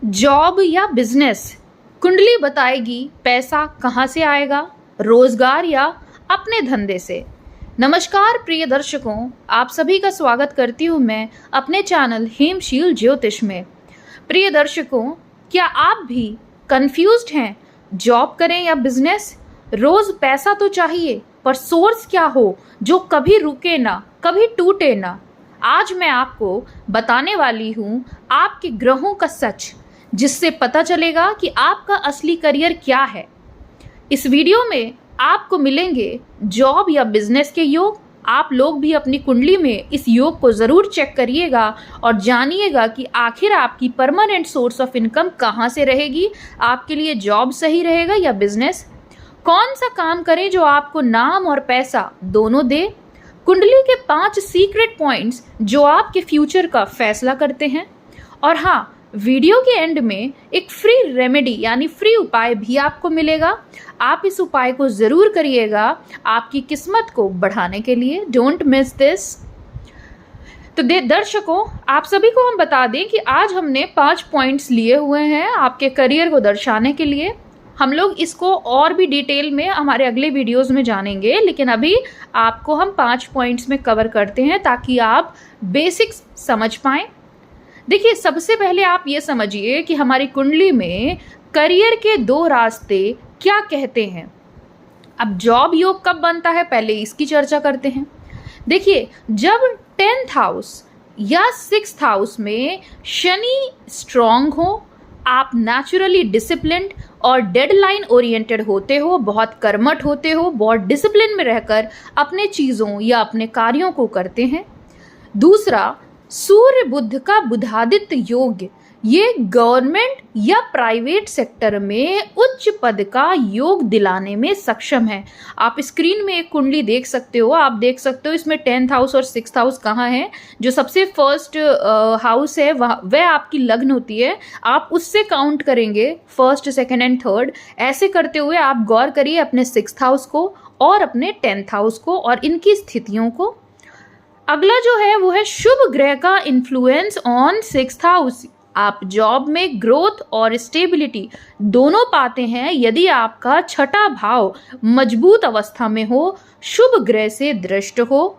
Job या business, कुंडली बताएगी पैसा कहाँ से आएगा, रोजगार या अपने धंधे से। नमस्कार प्रिय दर्शकों, आप सभी का स्वागत करती हूँ मैं अपने चैनल हेमशील ज्योतिष में। प्रिय दर्शकों, क्या आप भी कंफ्यूज्ड हैं, जॉब करें या बिजनेस? रोज पैसा तो चाहिए, पर सोर्स क्या हो जो कभी रुके ना, कभी टूटे ना। आज मैं आपको बताने वाली हूँ आपके ग्रहों का सच, जिससे पता चलेगा कि आपका असली करियर क्या है। इस वीडियो में आपको मिलेंगे जॉब या बिजनेस के योग। आप लोग भी अपनी कुंडली में इस योग को ज़रूर चेक करिएगा और जानिएगा कि आखिर आपकी परमानेंट सोर्स ऑफ इनकम कहाँ से रहेगी। आपके लिए जॉब सही रहेगा या बिजनेस? कौन सा काम करें जो आपको नाम और पैसा दोनों दे? कुंडली के 5 सीक्रेट पॉइंट्स जो आपके फ्यूचर का फैसला करते हैं। और हाँ, वीडियो के एंड में एक फ्री रेमेडी यानी फ्री उपाय भी आपको मिलेगा। आप इस उपाय को ज़रूर करिएगा आपकी किस्मत को बढ़ाने के लिए। Don't miss this. तो दर्शकों, आप सभी को हम बता दें कि आज हमने 5 पॉइंट्स लिए हुए हैं आपके करियर को दर्शाने के लिए। हम लोग इसको और भी डिटेल में हमारे अगले वीडियोस में जानेंगे, लेकिन अभी आपको हम 5 पॉइंट्स में कवर करते हैं ताकि आप बेसिक्स समझ पाएं। देखिए, सबसे पहले आप ये समझिए कि हमारी कुंडली में करियर के 2 रास्ते क्या कहते हैं। अब जॉब योग कब बनता है, पहले इसकी चर्चा करते हैं। देखिए, जब 10th हाउस या 6th हाउस में शनि स्ट्रांग हो, आप नेचुरली डिसिप्लिन्ड और डेडलाइन ओरिएंटेड होते हो, बहुत कर्मठ होते हो, बहुत डिसिप्लिन में रहकर अपने चीज़ों या अपने कार्यों को करते हैं। दूसरा, सूर्य बुध का बुधादित्य योग, ये गवर्नमेंट या प्राइवेट सेक्टर में उच्च पद का योग दिलाने में सक्षम है। आप स्क्रीन में एक कुंडली देख सकते हो। आप देख सकते हो इसमें 10th हाउस और 6th हाउस कहाँ है। जो सबसे फर्स्ट हाउस है वह आपकी लग्न होती है। आप उससे काउंट करेंगे फर्स्ट, सेकेंड एंड थर्ड। ऐसे करते हुए आप गौर करिए अपने 6th हाउस को और अपने 10th हाउस को और इनकी स्थितियों को। अगला जो है वो है शुभ ग्रह का इन्फ्लुएंस ऑन 6th हाउस। आप जॉब में ग्रोथ और स्टेबिलिटी दोनों पाते हैं यदि आपका 6ठा भाव मजबूत अवस्था में हो, शुभ ग्रह से दृष्ट हो।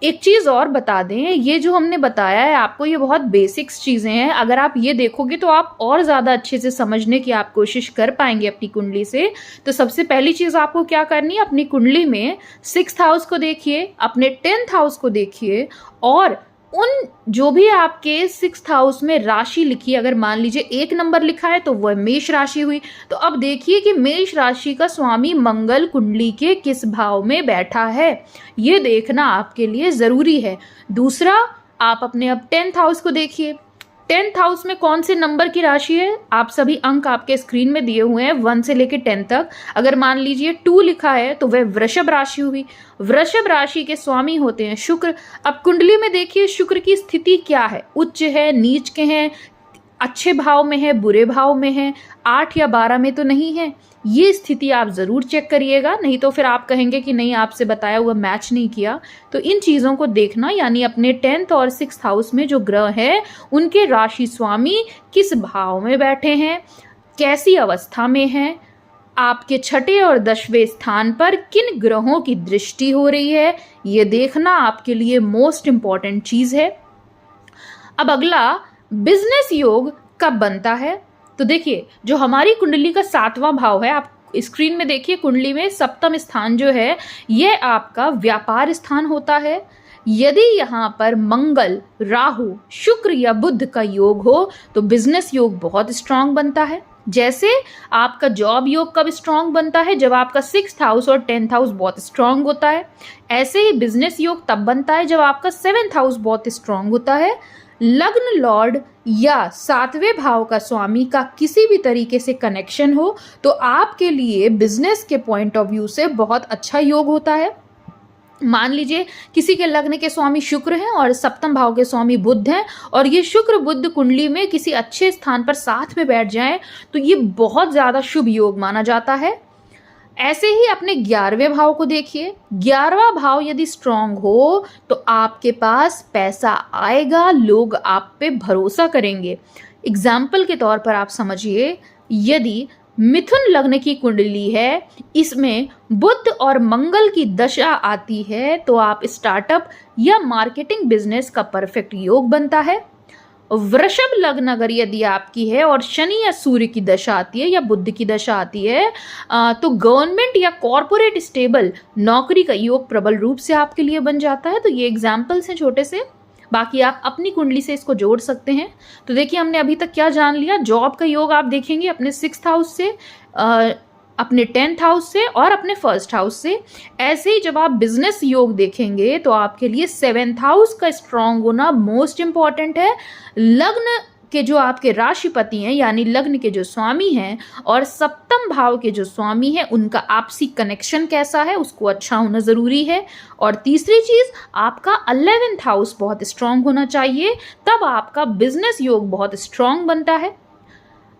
एक चीज़ और बता दें, ये जो हमने बताया है आपको, ये बहुत बेसिक्स चीज़ें हैं। अगर आप ये देखोगे तो आप और ज़्यादा अच्छे से समझने की आप कोशिश कर पाएंगे अपनी कुंडली से। तो सबसे पहली चीज़ आपको क्या करनी है, अपनी कुंडली में 6th हाउस को देखिए, अपने 10th हाउस को देखिए और उन जो भी आपके 6th हाउस में राशि लिखी है, अगर मान लीजिए 1 नंबर लिखा है तो वह मेष राशि हुई। तो अब देखिए कि मेष राशि का स्वामी मंगल कुंडली के किस भाव में बैठा है, ये देखना आपके लिए ज़रूरी है। दूसरा, आप अपने अब 10th हाउस को देखिए। 10th हाउस में कौन से नंबर की राशि है? आप सभी अंक आपके स्क्रीन में दिए हुए हैं 1 से लेकर 10 तक। अगर मान लीजिए 2 लिखा है तो वह वृषभ राशि हुई। वृषभ राशि के स्वामी होते हैं शुक्र। अब कुंडली में देखिए शुक्र की स्थिति क्या है, उच्च है, नीच के हैं, अच्छे भाव में है, बुरे भाव में है, 8 या 12 में तो नहीं है। ये स्थिति आप ज़रूर चेक करिएगा, नहीं तो फिर आप कहेंगे कि नहीं, आपसे बताया हुआ मैच नहीं किया। तो इन चीज़ों को देखना, यानी अपने 10th और 6th हाउस में जो ग्रह हैं उनके राशि स्वामी किस भाव में बैठे हैं, कैसी अवस्था में हैं, आपके 6ठे और 10वें स्थान पर किन ग्रहों की दृष्टि हो रही है, ये देखना आपके लिए मोस्ट इम्पॉर्टेंट चीज़ है। अब अगला, बिजनेस योग कब बनता है? तो देखिए, जो हमारी कुंडली का 7वां भाव है, आप स्क्रीन में देखिए, कुंडली में 7वां स्थान जो है ये आपका व्यापार स्थान होता है। यदि यहाँ पर मंगल, राहु, शुक्र या बुध का योग हो तो बिजनेस योग बहुत स्ट्रांग बनता है। जैसे आपका जॉब योग कब स्ट्रांग बनता है, जब आपका 6th हाउस और 10th हाउस बहुत स्ट्रांग होता है। ऐसे ही बिजनेस योग तब बनता है जब आपका 7th हाउस बहुत स्ट्रांग होता है। लग्न लॉर्ड या 7वें भाव का स्वामी का किसी भी तरीके से कनेक्शन हो तो आपके लिए बिजनेस के पॉइंट ऑफ व्यू से बहुत अच्छा योग होता है। मान लीजिए किसी के लग्न के स्वामी शुक्र हैं और 7th भाव के स्वामी बुध हैं और ये शुक्र बुध कुंडली में किसी अच्छे स्थान पर साथ में बैठ जाएं तो ये बहुत ज़्यादा शुभ योग माना जाता है। ऐसे ही अपने 11वें भाव को देखिए। 11वां भाव यदि स्ट्रांग हो तो आपके पास पैसा आएगा, लोग आप पे भरोसा करेंगे। एग्जाम्पल के तौर पर आप समझिए, यदि मिथुन लग्न की कुंडली है, इसमें बुध और मंगल की दशा आती है, तो आप स्टार्टअप या मार्केटिंग बिजनेस का परफेक्ट योग बनता है। वृषभ लग्न अगर यदि आपकी है और शनि या सूर्य की दशा आती है या बुध की दशा आती है, तो गवर्नमेंट या कॉरपोरेट स्टेबल नौकरी का योग प्रबल रूप से आपके लिए बन जाता है। तो ये एग्जाम्पल्स हैं छोटे से, बाकी आप अपनी कुंडली से इसको जोड़ सकते हैं। तो देखिए हमने अभी तक क्या जान लिया। जॉब का योग आप देखेंगे अपने 6th हाउस से, अपने 10th हाउस से और अपने 1st हाउस से। ऐसे ही जब आप बिजनेस योग देखेंगे तो आपके लिए 7th हाउस का स्ट्रांग होना मोस्ट इंपॉर्टेंट है। लग्न के जो आपके राशिपति हैं यानी लग्न के जो स्वामी हैं और सप्तम भाव के जो स्वामी हैं, उनका आपसी कनेक्शन कैसा है, उसको अच्छा होना ज़रूरी है। और तीसरी चीज़, आपका 11th हाउस बहुत स्ट्रांग होना चाहिए, तब आपका बिजनेस योग बहुत स्ट्रांग बनता है।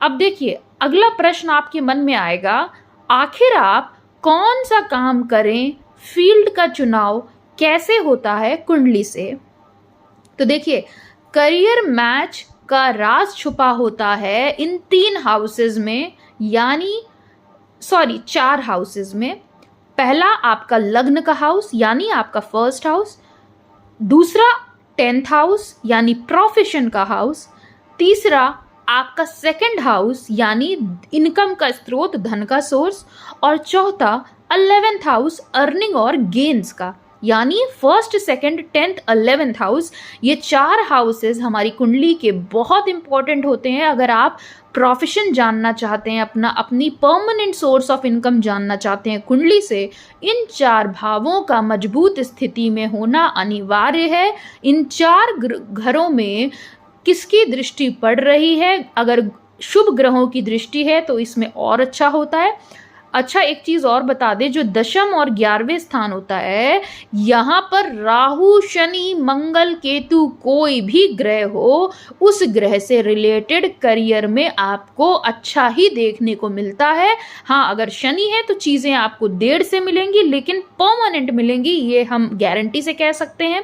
अब देखिए अगला प्रश्न आपके मन में आएगा, आखिर आप कौन सा काम करें, फील्ड का चुनाव कैसे होता है कुंडली से। तो देखिए करियर मैच का राज छुपा होता है इन 3 हाउसेज में, यानी 4 हाउसेज में। पहला आपका लग्न का हाउस यानी आपका 1st हाउस, दूसरा 10th हाउस यानी प्रोफेशन का हाउस, तीसरा आपका 2nd हाउस यानी इनकम का स्रोत, धन का सोर्स, और चौथा 11th हाउस अर्निंग और गेन्स का, यानी 1st, 2nd, 10th, 11th house. ये 4 हाउसेस हमारी कुंडली के बहुत इंपॉर्टेंट होते हैं। अगर आप प्रोफेशन जानना चाहते हैं, अपनी परमानेंट सोर्स ऑफ इनकम जानना चाहते हैं कुंडली से, इन 4 भावों का मजबूत स्थिति में होना अनिवार्य है। इन 4 घरों में किसकी दृष्टि पड़ रही है, अगर शुभ ग्रहों की दृष्टि है तो इसमें और अच्छा होता है। अच्छा एक चीज और बता दें, जो दशम और 11वें स्थान होता है, यहाँ पर राहु, शनि, मंगल, केतु कोई भी ग्रह हो, उस ग्रह से रिलेटेड करियर में आपको अच्छा ही देखने को मिलता है। हाँ अगर शनि है तो चीजें आपको देर से मिलेंगी लेकिन परमानेंट मिलेंगी, ये हम गारंटी से कह सकते हैं।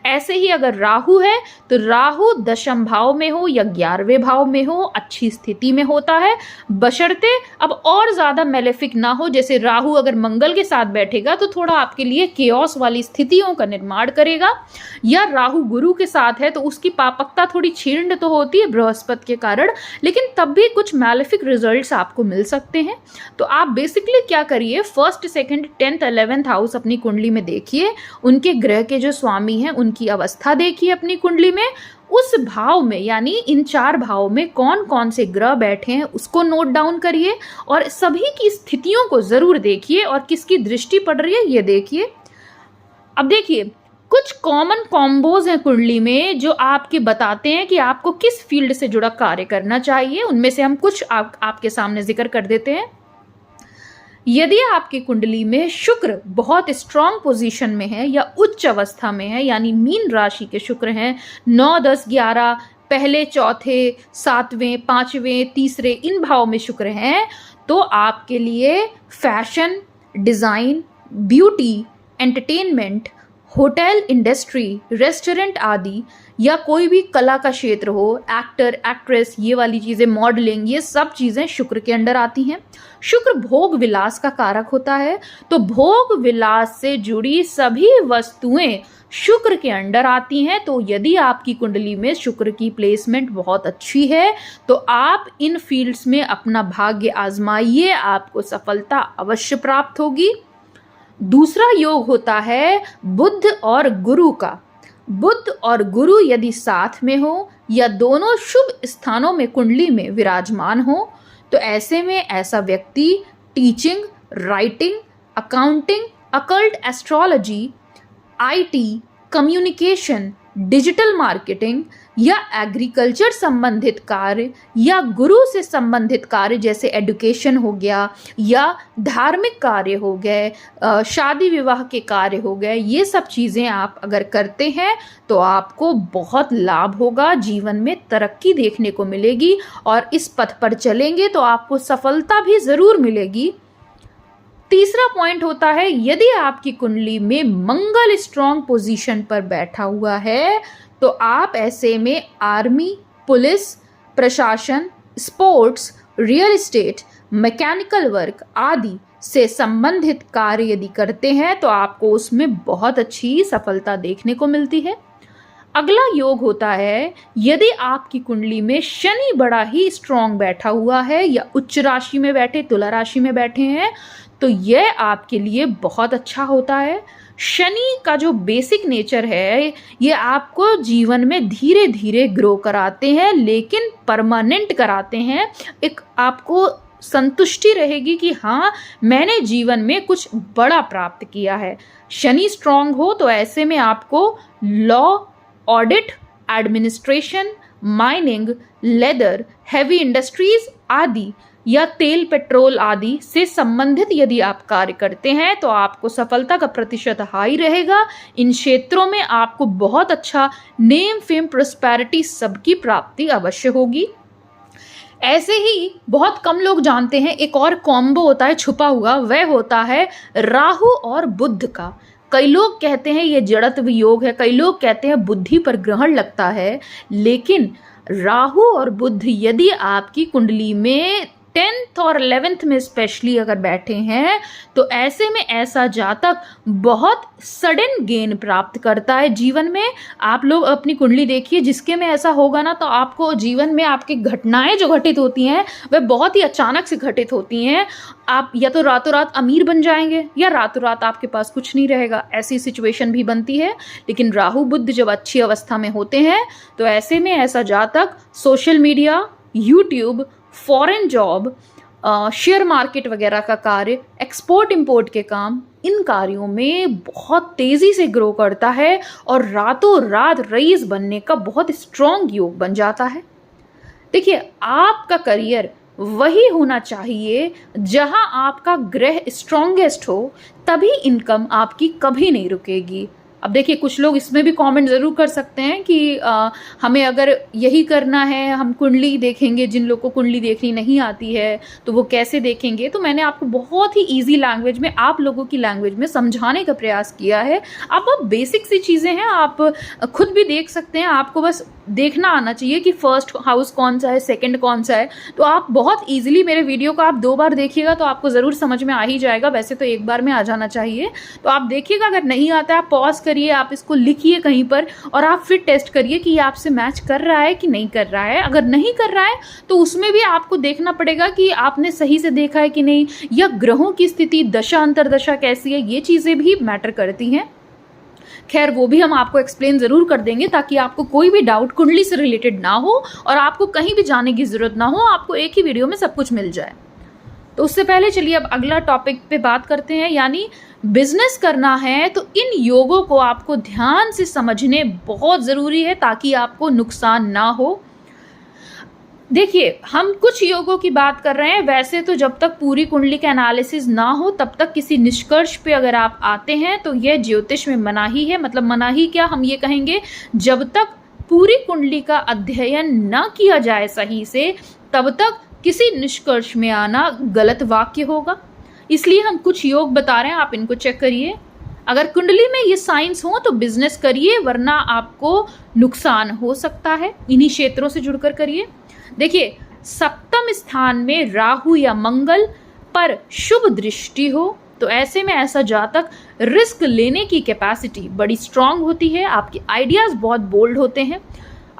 ऐसे ही अगर राहु है तो राहु दशम भाव में हो या 11वें भाव में हो, अच्छी स्थिति में होता है, बशर्ते अब और ज्यादा मेलेफिक ना हो। जैसे राहु अगर मंगल के साथ बैठेगा तो थोड़ा आपके लिए केओस वाली स्थितियों का निर्माण करेगा, या राहु गुरु के साथ है तो उसकी पापकता थोड़ी क्षीण तो होती है बृहस्पति के कारण, लेकिन तब भी कुछ मैलेफिक रिजल्ट्स आपको मिल सकते हैं। तो आप बेसिकली क्या करिए, 1st, 2nd, 10th, 11th house अपनी कुंडली में देखिए, उनके ग्रह के जो स्वामी हैं उनकी अवस्था देखिए अपनी कुंडली में, उस भाव में यानी इन 4 भाव में कौन कौन से ग्रह बैठे हैं उसको नोट डाउन करिए और सभी की स्थितियों को जरूर देखिए और किसकी दृष्टि पड़ रही है ये देखिए। अब देखिए कुछ कॉमन कॉम्बोज हैं कुंडली में जो आपके बताते हैं कि आपको किस फील्ड से जुड़ा कार्य करना चाहिए। उनमें से हम कुछ आपके सामने जिक्र कर देते हैं। यदि आपकी कुंडली में शुक्र बहुत स्ट्रांग पोजीशन में है या उच्च अवस्था में है, यानी मीन राशि के शुक्र हैं, 9, 10, 11 पहले, चौथे, 7वें, 5वें, तीसरे इन भाव में शुक्र हैं, तो आपके लिए fashion, design, beauty, entertainment, hotel industry, restaurant आदि, या कोई भी कला का क्षेत्र हो, एक्टर, एक्ट्रेस, ये वाली चीज़ें, मॉडलिंग, ये सब चीज़ें शुक्र के अंडर आती हैं। शुक्र भोग विलास का कारक होता है, तो भोग विलास से जुड़ी सभी वस्तुएं शुक्र के अंडर आती हैं। तो यदि आपकी कुंडली में शुक्र की प्लेसमेंट बहुत अच्छी है तो आप इन फील्ड्स में अपना भाग्य आजमाइए, आपको सफलता अवश्य प्राप्त होगी। दूसरा योग होता है बुध और गुरु का। बुध और गुरु यदि साथ में हो या दोनों शुभ स्थानों में कुंडली में विराजमान हो तो ऐसे में ऐसा व्यक्ति teaching, writing, accounting, occult astrology, IT, communication, digital marketing या एग्रीकल्चर संबंधित कार्य या गुरु से संबंधित कार्य जैसे एजुकेशन हो गया या धार्मिक कार्य हो गए, शादी विवाह के कार्य हो गए, ये सब चीज़ें आप अगर करते हैं तो आपको बहुत लाभ होगा, जीवन में तरक्की देखने को मिलेगी और इस पथ पर चलेंगे तो आपको सफलता भी ज़रूर मिलेगी। तीसरा पॉइंट होता है यदि आपकी कुंडली में मंगल स्ट्रॉन्ग पोजीशन पर बैठा हुआ है तो आप ऐसे में आर्मी, पुलिस, प्रशासन, sports, real estate, mechanical work आदि से संबंधित कार्य यदि करते हैं तो आपको उसमें बहुत अच्छी सफलता देखने को मिलती है। अगला योग होता है यदि आपकी कुंडली में शनि बड़ा ही स्ट्रांग बैठा हुआ है या उच्च राशि में बैठे, तुला राशि में बैठे हैं, तो यह आपके लिए बहुत अच्छा होता है। शनि का जो बेसिक नेचर है ये आपको जीवन में धीरे धीरे ग्रो कराते हैं, लेकिन परमानेंट कराते हैं। एक आपको संतुष्टि रहेगी कि हाँ, मैंने जीवन में कुछ बड़ा प्राप्त किया है। शनि स्ट्रांग हो तो ऐसे में आपको law, audit, administration, mining, leather, heavy industries आदि या तेल पेट्रोल आदि से संबंधित यदि आप कार्य करते हैं तो आपको सफलता का प्रतिशत हाई रहेगा। इन क्षेत्रों में आपको बहुत अच्छा नेम, फेम, प्रॉस्पेरिटी सबकी प्राप्ति अवश्य होगी। ऐसे ही बहुत कम लोग जानते हैं एक और कॉम्बो होता है छुपा हुआ, वह होता है राहु और बुध का। कई लोग कहते हैं ये जड़त्व योग है, कई लोग कहते हैं बुद्धि पर ग्रहण लगता है, लेकिन राहु और बुध यदि आपकी कुंडली में 10th और 11th में स्पेशली अगर बैठे हैं तो ऐसे में ऐसा जातक बहुत सडन गेन प्राप्त करता है जीवन में। आप लोग अपनी कुंडली देखिए, जिसके में ऐसा होगा ना तो आपको जीवन में आपकी घटनाएं जो घटित होती हैं वह बहुत ही अचानक से घटित होती हैं। आप या तो रातों रात अमीर बन जाएंगे या रातों रात आपके पास कुछ नहीं रहेगा, ऐसी सिचुएशन भी बनती है। लेकिन राहु बुध जब अच्छी अवस्था में होते हैं तो ऐसे में ऐसा जातक social media, YouTube, foreign job, share market वगैरह का कार्य, एक्सपोर्ट इंपोर्ट के काम, इन कार्यों में बहुत तेज़ी से ग्रो करता है और रातों रात रईस बनने का बहुत स्ट्रॉन्ग योग बन जाता है। देखिए, आपका करियर वही होना चाहिए जहां आपका ग्रह स्ट्रॉन्गेस्ट हो, तभी इनकम आपकी कभी नहीं रुकेगी। अब देखिए, कुछ लोग इसमें भी कमेंट ज़रूर कर सकते हैं कि हमें अगर यही करना है, हम कुंडली देखेंगे, जिन लोग को कुंडली देखनी नहीं आती है तो वो कैसे देखेंगे। तो मैंने आपको बहुत ही इजी लैंग्वेज में, आप लोगों की लैंग्वेज में समझाने का प्रयास किया है। अब बेसिक सी चीज़ें हैं, आप खुद भी देख सकते हैं। आपको बस देखना आना चाहिए कि फर्स्ट हाउस कौन सा है, सेकंड कौन सा है। तो आप बहुत इजीली मेरे वीडियो को आप 2 बार देखिएगा तो आपको ज़रूर समझ में आ ही जाएगा। वैसे तो 1 बार में आ जाना चाहिए। तो आप देखिएगा, अगर नहीं आता है आप पॉज करिए, आप इसको लिखिए कहीं पर और आप फिर टेस्ट करिए कि ये आपसे मैच कर रहा है कि नहीं कर रहा है। अगर नहीं कर रहा है तो उसमें भी आपको देखना पड़ेगा कि आपने सही से देखा है कि नहीं, या ग्रहों की स्थिति, दशा अंतरदशा कैसी है, ये चीज़ें भी मैटर करती हैं। खैर, वो भी हम आपको एक्सप्लेन ज़रूर कर देंगे ताकि आपको कोई भी डाउट कुंडली से रिलेटेड ना हो और आपको कहीं भी जाने की ज़रूरत ना हो, आपको एक ही वीडियो में सब कुछ मिल जाए। तो उससे पहले चलिए अब अगला टॉपिक पे बात करते हैं, यानी बिजनेस करना है तो इन योगों को आपको ध्यान से समझने बहुत ज़रूरी है ताकि आपको नुकसान ना हो। देखिए, हम कुछ योगों की बात कर रहे हैं। वैसे तो जब तक पूरी कुंडली का एनालिसिस ना हो तब तक किसी निष्कर्ष पे अगर आप आते हैं तो यह ज्योतिष में मनाही है। मतलब मनाही क्या, हम ये कहेंगे जब तक पूरी कुंडली का अध्ययन ना किया जाए सही से, तब तक किसी निष्कर्ष में आना गलत वाक्य होगा। इसलिए हम कुछ योग बता रहे हैं, आप इनको चेक करिए। अगर कुंडली में ये साइंस हो तो बिजनेस करिए, वरना आपको नुकसान हो सकता है। इन्हीं क्षेत्रों से जुड़कर करिए। देखिए, सप्तम स्थान में राहु या मंगल पर शुभ दृष्टि हो तो ऐसे में ऐसा जातक रिस्क लेने की कैपेसिटी बड़ी स्ट्रांग होती है। आपके आइडियाज़ बहुत बोल्ड होते हैं।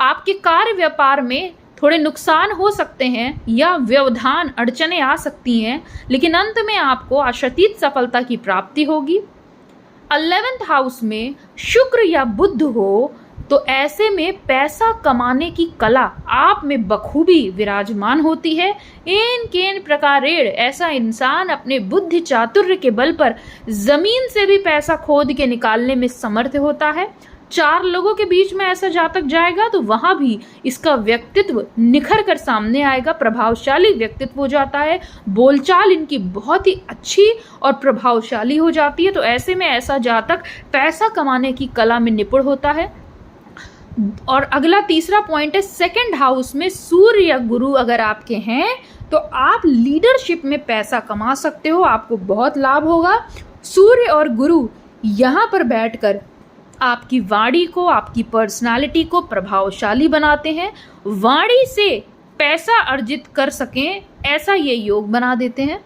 आपके कार्य व्यापार में थोड़े नुकसान हो सकते हैं या व्यवधान, अड़चने आ सकती हैं, लेकिन अंत में आपको आशातीत सफलता की प्राप्ति होगी। 11th हाउस में शुक्र या बुध हो तो ऐसे में पैसा कमाने की कला आप में बखूबी विराजमान होती है। एन केन प्रकारेण ऐसा इंसान अपने बुद्धि चातुर्य के बल पर जमीन से भी पैसा खोद के निकालने में समर्थ होता है। 4 लोगों के बीच में ऐसा जातक जाएगा तो वहां भी इसका व्यक्तित्व निखर कर सामने आएगा, प्रभावशाली व्यक्तित्व हो जाता है। बोलचाल इनकी बहुत ही अच्छी और प्रभावशाली हो जाती है। तो ऐसे में ऐसा जातक पैसा कमाने की कला में निपुण होता है। और अगला तीसरा पॉइंट है, 2nd हाउस में सूर्य या गुरु अगर आपके हैं तो आप लीडरशिप में पैसा कमा सकते हो, आपको बहुत लाभ होगा। सूर्य और गुरु यहाँ पर बैठकर आपकी वाणी को, आपकी पर्सनालिटी को प्रभावशाली बनाते हैं। वाणी से पैसा अर्जित कर सकें, ऐसा ये योग बना देते हैं।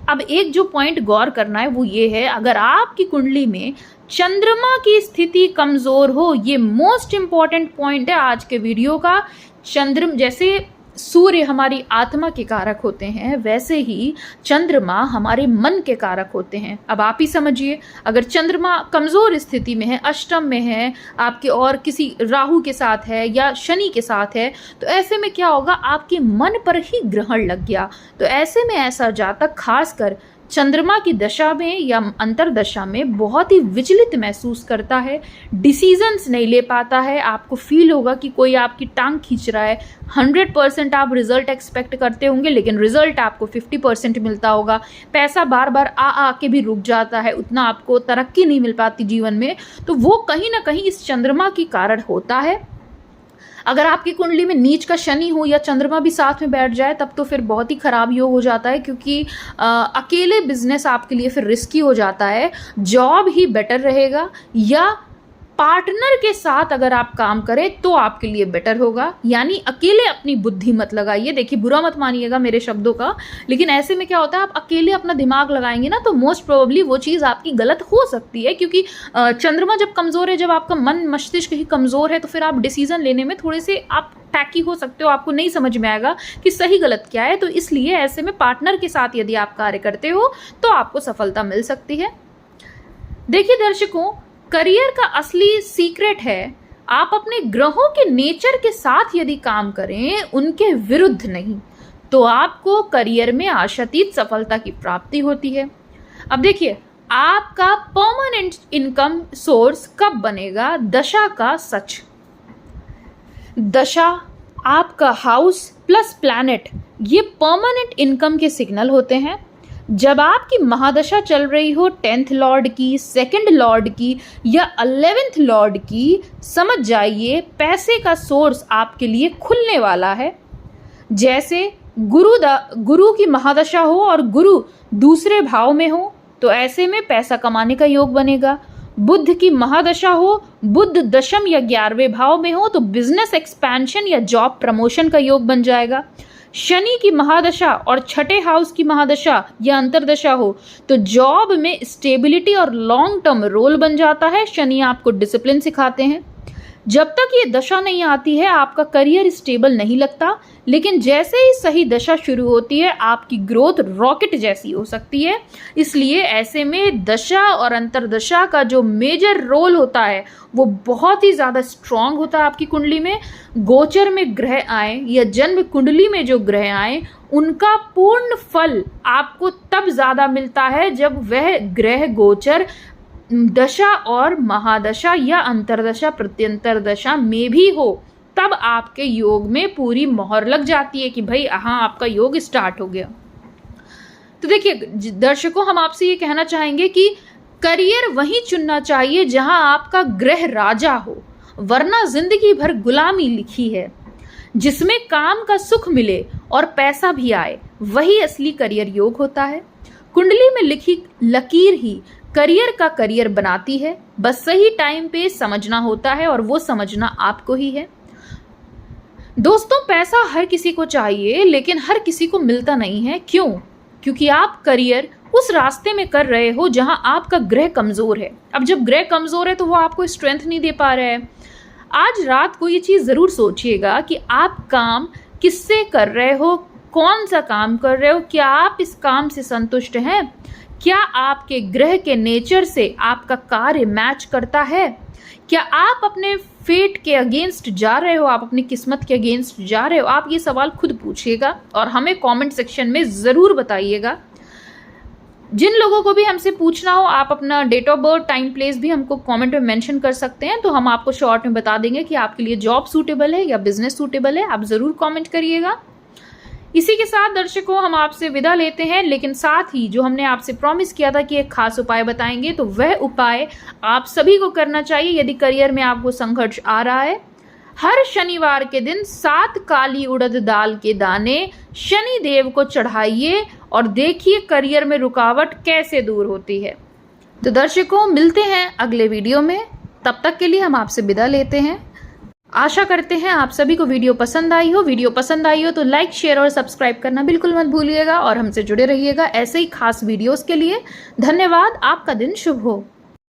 अब एक जो पॉइंट गौर करना है वो ये है, अगर आपकी कुंडली में चंद्रमा की स्थिति कमजोर हो, ये मोस्ट इंपॉर्टेंट पॉइंट है आज के वीडियो का। जैसे सूर्य हमारी आत्मा के कारक होते हैं, वैसे ही चंद्रमा हमारे मन के कारक होते हैं। अब आप ही समझिए, अगर चंद्रमा कमजोर स्थिति में है, अष्टम में है आपके, और किसी राहु के साथ है या शनि के साथ है, तो ऐसे में क्या होगा, आपके मन पर ही ग्रहण लग गया। तो ऐसे में ऐसा जातक खासकर चंद्रमा की दशा में या अंतरदशा में बहुत ही विचलित महसूस करता है, डिसीजंस नहीं ले पाता है। आपको फील होगा कि कोई आपकी टांग खींच रहा है। 100% आप रिजल्ट एक्सपेक्ट करते होंगे, लेकिन रिजल्ट आपको 50% मिलता होगा। पैसा बार बार आ के भी रुक जाता है, उतना आपको तरक्की नहीं मिल पाती जीवन में। तो वो कहीं ना कहीं इस चंद्रमा की कारण होता है। अगर आपकी कुंडली में नीच का शनि हो या चंद्रमा भी साथ में बैठ जाए, तब तो फिर बहुत ही खराब योग हो जाता है, क्योंकि अकेले बिजनेस आपके लिए फिर रिस्की हो जाता है। जॉब ही बेटर रहेगा, या पार्टनर के साथ अगर आप काम करें तो आपके लिए बेटर होगा। यानी अकेले अपनी बुद्धि मत लगाइए। देखिए, बुरा मत मानिएगा मेरे शब्दों का, लेकिन ऐसे में क्या होता है, आप अकेले अपना दिमाग लगाएंगे ना, तो मोस्ट प्रोबेबली वो चीज़ आपकी गलत हो सकती है। क्योंकि चंद्रमा जब कमज़ोर है, जब आपका मन मस्तिष्क ही कमज़ोर है, तो फिर आप डिसीजन लेने में थोड़े से आप टैकी हो सकते हो। आपको नहीं समझ में आएगा कि सही गलत क्या है। तो इसलिए ऐसे में पार्टनर के साथ यदि आप कार्य करते हो तो आपको सफलता मिल सकती है। देखिए दर्शकों, करियर का असली सीक्रेट है, आप अपने ग्रहों के नेचर के साथ यदि काम करें, उनके विरुद्ध नहीं, तो आपको करियर में आशातीत सफलता की प्राप्ति होती है। अब देखिए, आपका परमानेंट इनकम सोर्स कब बनेगा? दशा का सच। दशा, आपका हाउस प्लस प्लैनेट, ये परमानेंट इनकम के सिग्नल होते हैं। जब आपकी महादशा चल रही हो 10th लॉर्ड की, 2nd लॉर्ड की या 11th लॉर्ड की, समझ जाइए पैसे का सोर्स आपके लिए खुलने वाला है। जैसे गुरु की महादशा हो और गुरु दूसरे भाव में हो, तो ऐसे में पैसा कमाने का योग बनेगा। बुध की महादशा हो, बुध दशम या 11वें भाव में हो, तो बिजनेस एक्सपेंशन या जॉब प्रमोशन का योग बन जाएगा। शनि की महादशा और 6ठे हाउस की महादशा या अंतरदशा हो, तो जॉब में स्टेबिलिटी और लॉन्ग टर्म रोल बन जाता है। शनि आपको डिसिप्लिन सिखाते हैं। जब तक ये दशा नहीं आती है, आपका करियर स्टेबल नहीं लगता, लेकिन जैसे ही सही दशा शुरू होती है, आपकी ग्रोथ रॉकेट जैसी हो सकती है। इसलिए ऐसे में दशा और अंतरदशा का जो मेजर रोल होता है, वो बहुत ही ज़्यादा स्ट्रांग होता है आपकी कुंडली में। गोचर में ग्रह आए या जन्म कुंडली में जो ग्रह आए, उनका पूर्ण फल आपको तब ज़्यादा मिलता है जब वह ग्रह गोचर दशा और महादशा या अंतरदशा प्रत्यंतर दशा में भी हो। तब आपके योग में पूरी मोहर लग जाती है कि भाई हाँ, आपका योग स्टार्ट हो गया। तो देखिए दर्शकों, हम आपसे ये कहना चाहेंगे कि करियर वहीं चुनना चाहिए जहां आपका ग्रह राजा हो, वरना जिंदगी भर गुलामी लिखी है। जिसमें काम का सुख मिले और पैसा भी आए, वही असली करियर योग होता है। कुंडली में लिखी लकीर ही करियर का करियर बनाती है। बस सही टाइम पे समझना होता है, और वो समझना आपको ही है। दोस्तों, पैसा हर किसी को चाहिए, लेकिन हर किसी को मिलता नहीं है। क्यों? क्योंकि आप करियर उस रास्ते में कर रहे हो जहां आपका ग्रह कमजोर है। अब जब ग्रह कमजोर है तो वो आपको स्ट्रेंथ नहीं दे पा रहा है। आज रात को ये चीज जरूर सोचिएगा कि आप काम किससे कर रहे हो, कौन सा काम कर रहे हो, क्या आप इस काम से संतुष्ट हैं, क्या आपके ग्रह के नेचर से आपका कार्य मैच करता है, क्या आप अपने फेट के अगेंस्ट जा रहे हो, आप अपनी किस्मत के अगेंस्ट जा रहे हो। आप ये सवाल खुद पूछिएगा और हमें कमेंट सेक्शन में ज़रूर बताइएगा। जिन लोगों को भी हमसे पूछना हो, आप अपना date of birth, time, place भी हमको कमेंट में मेंशन कर सकते हैं, तो हम आपको शॉर्ट में बता देंगे कि आपके लिए जॉब सूटेबल है या बिजनेस सूटेबल है। आप ज़रूर कमेंट करिएगा। इसी के साथ दर्शकों, हम आपसे विदा लेते हैं, लेकिन साथ ही जो हमने आपसे प्रॉमिस किया था कि एक खास उपाय बताएंगे, तो वह उपाय आप सभी को करना चाहिए यदि करियर में आपको संघर्ष आ रहा है। हर शनिवार के दिन 7 काली उड़द दाल के दाने शनि देव को चढ़ाइए और देखिए करियर में रुकावट कैसे दूर होती है। तो दर्शकों, मिलते हैं अगले वीडियो में। तब तक के लिए हम आपसे विदा लेते हैं। आशा करते हैं आप सभी को वीडियो पसंद आई हो। वीडियो पसंद आई हो तो लाइक, शेयर और सब्सक्राइब करना बिल्कुल मत भूलिएगा और हमसे जुड़े रहिएगा ऐसे ही खास वीडियोस के लिए। धन्यवाद। आपका दिन शुभ हो।